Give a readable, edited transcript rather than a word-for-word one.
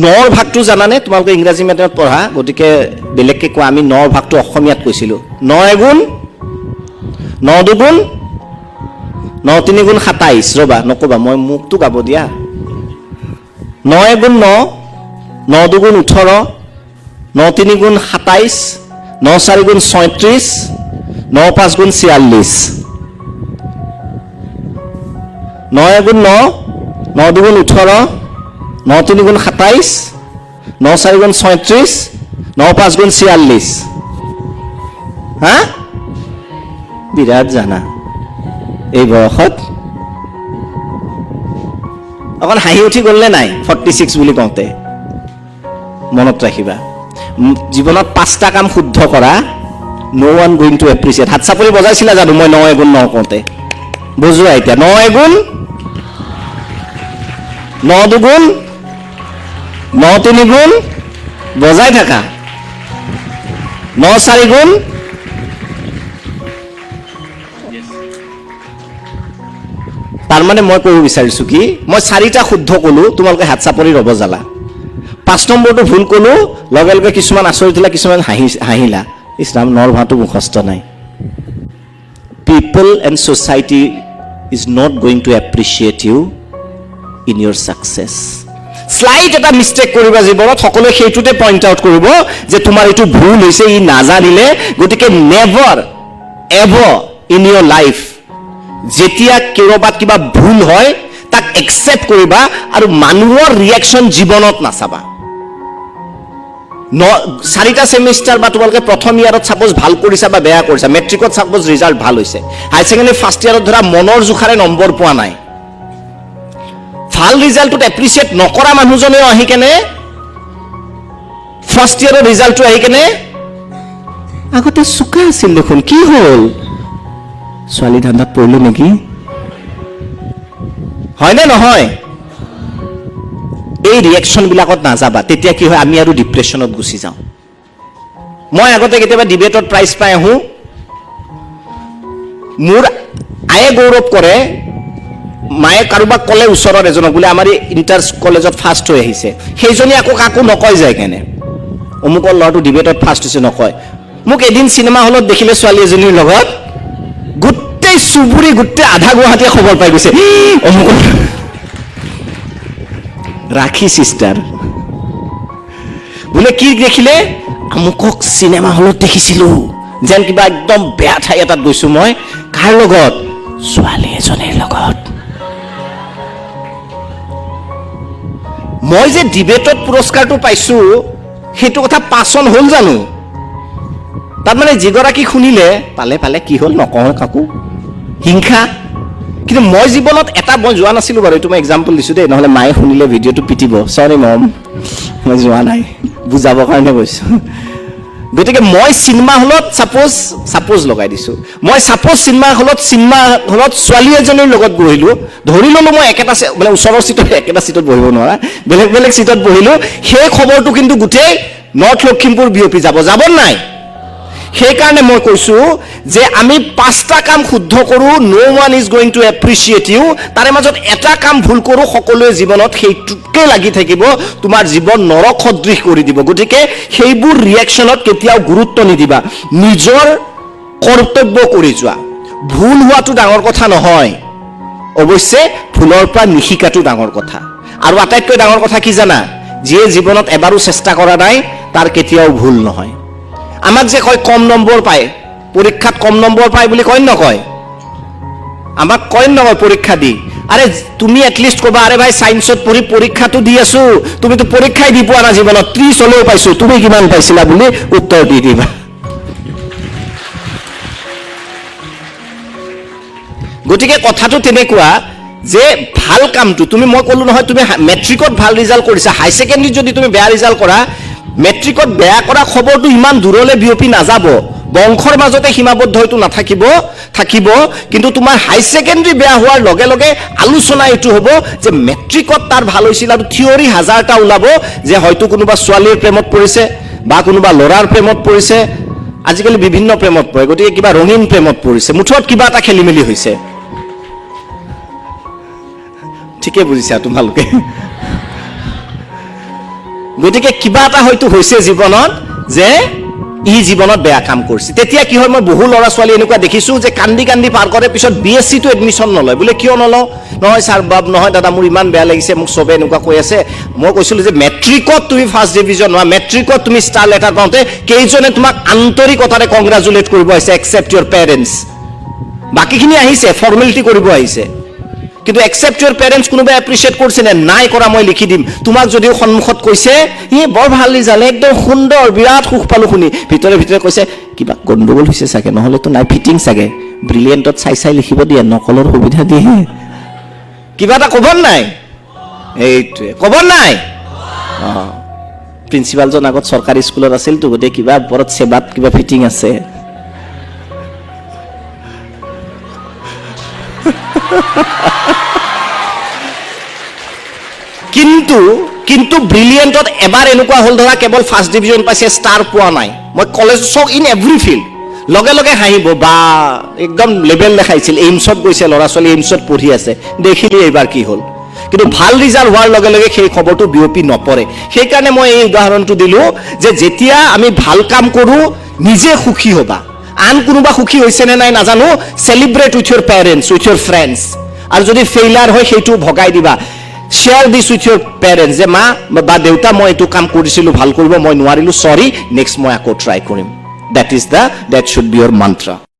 নৰ ভাগটো জানানে তোমালোকে ইংৰাজী মিডিয়ামত পঢ়া গতিকে বেলেগকৈ কোৱা আমি নৰ ভাগটো অসমীয়াত কৈছিলোঁ 9 এগুণ 9 দুগুণ 9 তিনিগুণ 27 ৰ'বা নক'বা মই মুখটো গাব দিয়া 9 এগুণ 9 9 দুগুণ 18 9 তিনিগুণ 27 9 চাৰিগুণ 36 9 পাঁচগুণ 46 9 এগুণ 9 9 দুগুণ 18 9 তিনিগুণ 27 9 চাৰিগুণ 36 9 পাঁচগুণ 46 হা বিৰাট জানা এই বয়সত অকণ হাঁহি উঠি গ'লনে নাই 46 বুলি কওঁতে মনত ৰাখিবা জীৱনত 5টা কাম শুদ্ধ কৰা নো ওৱান গোইং টু এপ্ৰিচিয়েট হাত চাপৰি বজাইছিলা জানো মই 9 এগুণ 9 কওঁতে বুজোৱা এতিয়া 9 এগুণ 9 দুগুণ 9 তিনিগুণ বজাই থাকা 9 চাৰিগুণ তাৰমানে মই ক'ব বিচাৰিছোঁ কি মই 4টা শুদ্ধ ক'লো তোমালোকে হাত চাপৰি ৰ'ব জ্বালা 5 নম্বৰটো ভুল ক'লো লগে লগে কিছুমান আচৰিত হ'লা কিছুমান হাঁহিলা ইছৰাম নৰ ভাটো মুখস্থ নাই people and society is not going to appreciate you in your success slight এটা মিষ্টেক কৰিবা জীৱনত সকলোৱে সেইটোতে পইণ্ট আউট কৰিব যে তোমাৰ এইটো ভুল হৈছে ই নাজানিলে গতিকে never ever in your life যেতিয়া ক'ৰবাত কিবা ভুল হয় তাক একচেপ্ট কৰিবা আৰু মানুহৰ ৰিয়েকশ্যন জীৱনত নাচাবা 4টা ছেমিষ্টাৰ বা তোমালোকে প্ৰথম ইয়াৰত ছাপোজ ভাল কৰিছা বা বেয়া কৰিছা মেট্ৰিকত ছাপোজ ৰিজাল্ট ভাল হৈছে হাই ছেকেণ্ডেৰী ফাৰ্ষ্ট ইয়াৰত ধৰা মনৰ জোখাৰে নম্বৰ পোৱা নাই ভাল ৰিজাল্টটোত এপ্ৰিচিয়েট নকৰা মানুহজনেও আহি কেনে ফাৰ্ষ্ট ইয়াৰৰ ৰিজাল্টটো আহি কেনে আগতে চোকা আছিল দেখোন কি হ'ল ছোৱালী ধান্দাত পৰিলো নেকি হয়নে নহয় এই ৰিয়েকশ্যনবিলাকত নাযাবা তেতিয়া কি হয় আমি আৰু ডিপ্ৰেশ্যনত গুচি যাওঁ মই আগতে কেতিয়াবা ডিবেটত প্ৰাইজ পাই আহোঁ মোৰ আয়ে গৌৰৱ কৰে মায়ে কাৰোবাক ক'লে ওচৰৰ এজনক বোলে আমাৰ এই ইণ্টাৰ কলেজত ফাৰ্ষ্ট হৈ আহিছে সেইজনী আকৌ কাকো নকয় যায় কেনে অমুকৰ ল'ৰাটো ডিবেটত ফাৰ্ষ্ট হৈছে নকয় মোক এদিন চিনেমা হলত দেখিলে ছোৱালী এজনীৰ লগত গোটেই চুবুৰী গোটেই আধা গুৱাহাটীয়ে খবৰ পাই গৈছে অমুকৰ ৰাখি চিষ্টাৰ বোলে কি দেখিলে আমুকক চিনেমা হলত দেখিছিলোঁ যেন কিবা একদম বেয়া ঠাই এটাত গৈছোঁ মই কাৰ লগত ছোৱালী এজনীৰ লগত মই যে ডিবেটত পুৰস্কাৰটো পাইছোঁ সেইটো কথা পাচন হ'ল জানো তাত মানে যিগৰাকী শুনিলে পালে পালে কি হ'ল নকওঁ কাকো হিংসা কিন্তু মই জীৱনত এটা মই যোৱা নাছিলোঁ বাৰু এইটো মই এক্সাম্পল দিছোঁ দেই নহ'লে মায়ে শুনিলে ভিডিঅ'টো পিটিব চৰি মম মই যোৱা নাই বুজাবৰ কাৰণে গৈছোঁ গতিকে মই চিনেমা হলত ছাপোজ লগাই দিছোঁ মই চিনেমা হলত ছোৱালী এজনীৰ লগত বহিলোঁ ধৰি ল'লোঁ মই একেটা মানে ওচৰৰ চিটত একেটা চিটত বহিব নোৱাৰা বেলেগ বেলেগ চিটত বহিলোঁ সেই খবৰটো কিন্তু গোটেই নৰ্থ লখিমপুৰ বিয়পি যাব নাই সেইকাৰণে মই কৈছোঁ যে আমি 5টা কাম শুদ্ধ কৰোঁ no one is going to appreciate you তাৰে মাজত এটা কাম ভুল কৰোঁ সকলোৱে জীৱনত সেইটোকে লাগি থাকিব তোমাৰ জীৱন নৰক সদৃশ কৰি দিব গতিকে সেইবোৰ ৰিয়েকশ্যনত কেতিয়াও গুৰুত্ব নিদিবা নিজৰ কৰ্তব্য কৰি যোৱা ভুল হোৱাটো ডাঙৰ কথা নহয় অৱশ্যে ভুলৰ পৰা নিশিকাটো ডাঙৰ কথা আৰু আটাইতকৈ ডাঙৰ কথা কি জানা যিয়ে জীৱনত এবাৰো চেষ্টা কৰা নাই তাৰ কেতিয়াও ভুল নহয় আমাক যে কয় কম নম্বৰ পায় পৰীক্ষাত কম নম্বৰ পায় বুলি কয় নকয় আমাক কয় নকয় পৰীক্ষা দি আৰে তুমি এটলিষ্ট ক'বা আৰে ভাই ছায়েন্সত পঢ়ি পৰীক্ষাটো দি আছোঁ তুমিতো পৰীক্ষাই দি পোৱা না জীৱনত 30 হ'লেও পাইছোঁ তুমি কিমান পাইছিলা বুলি উত্তৰ দি দিবা গতিকে কথাটো তেনেকুৱা যে ভাল কামটো তুমি মই ক'লো নহয় তুমি মেট্ৰিকত ভাল ৰিজাল্ট কৰিছা হাই ছেকেণ্ডেৰীত যদি তুমি বেয়া ৰিজাল্ট কৰা মেট্ৰিকত বেয়া কৰা খবৰটো ইমান দূৰলৈ বিয়পি নাযাব বংশৰ মাজতে সীমাবদ্ধ হয়তো থাকিব কিন্তু তোমাৰ হাই ছেকেণ্ডেৰী বেয়া হোৱাৰ লগে লগে আলোচনা এইটো হ'ব যে মেট্ৰিকত তাৰ ভাল হৈছিল আৰু থিয়ৰী 1000টা ওলাব যে হয়তো কোনোবা ছোৱালীৰ প্ৰেমত পৰিছে বা কোনোবা ল'ৰাৰ প্ৰেমত পৰিছে আজিকালি বিভিন্ন প্ৰেমত পৰে গতিকে কিবা ৰঙীন প্ৰেমত পৰিছে মুঠত কিবা এটা খেলি মেলি হৈছে ঠিকে বুজিছা তোমালোকে গতিকে কিবা এটা হয়তো হৈছে জীৱনত যে ই জীৱনত বেয়া কাম কৰিছে। তেতিয়া কি হয়, মই বহু ল'ৰা ছোৱালী এনেকুৱা দেখিছোঁ যে কান্দি কান্দি পাৰ কৰে, পিছত BSc-টো এডমিশ্যন নলয়। বোলে কিয় নলওঁ? নহয় ছাৰ বাব, নহয় দাদা, মোৰ ইমান বেয়া লাগিছে, মোক চবে এনেকুৱা কৈ আছে। মই কৈছিলোঁ যে মেট্ৰিকত তুমি ফাৰ্ষ্ট ডিভিজন হোৱা, মেট্ৰিকত তুমি ষ্টাৰ লেটাৰ পাওঁতে কেইজনে তোমাক আন্তৰিকতাৰে কংগ্ৰেচুলেট কৰিব আহিছে, এক্সেপ্ট ইয়ৰ পেৰেণ্টছ। বাকীখিনি আহিছে, ফৰ্মেলিটি কৰিব আহিছে, কিন্তু একচেপ্ট ইয়ৰ পেৰেণ্টছ কোনোবাই এপ্ৰিচিয়েট কৰিছে নে নাই কৰা? মই লিখি দিম। তোমাক যদিও সন্মুখত কৈছে ই বৰ ভাল ৰিজাল্ট, একদম সুন্দৰ, বিৰাট সুখ পালোঁ শুনি, ভিতৰে ভিতৰে কৈছে কিবা গণ্ডগোল হৈছে চাগে, নহ'লেতো নাই ফিটিং চাগে, ব্ৰিলিয়েণ্টত চাই চাই লিখিব দিয়ে, নকলৰ সুবিধা দিয়ে, কিবা এটা ক'ব নাই? এইটোৱে ক'ব নাই? অঁ, প্ৰিন্সিপালজন আগত চৰকাৰী স্কুলত আছিলতো, গতিকে কিবা ওপৰত চেবাত কিবা ফিটিং আছে। কিন্তু ব্ৰিলিয়েণ্টত এবাৰ এনেকুৱা হ'ল, ধৰা কেৱল ফাৰ্ষ্ট ডিভিজন পাইছে, ষ্টাৰ পোৱা নাই। মই কলেজ চক ইন এভৰি ফিল্ড, লগে লগে হাঁহিব, বা একদম লেভেল দেখাইছিল, এইমছত গৈছে ল'ৰা ছোৱালী, এইমছত পঢ়ি আছে, দেখিলি এইবাৰ কি হ'ল। কিন্তু ভাল ৰিজাল্ট হোৱাৰ লগে লগে সেই খবৰটো বিয়পি নপৰে। সেইকাৰণে মই এই উদাহৰণটো দিলোঁ যে যেতিয়া আমি ভাল কাম কৰোঁ, নিজে সুখী হ'বা। আন কোনোবা সুখী হৈছে নে নাই নাজানো, celebrate with your parents, with your friends. আৰু যদি ফেইলাৰ হয় সেইটো ভগাই দিবা, share this with your parents, যে মা বা দেউতা, মই এইটো কাম কৰিছিলোঁ, ভাল কৰিব মই নোৱাৰিলোঁ, চৰি, নেক্সট মই আকৌ ট্ৰাই কৰিম। দ্যাট শুড বি ইয়ৰ মন্ত্ৰ।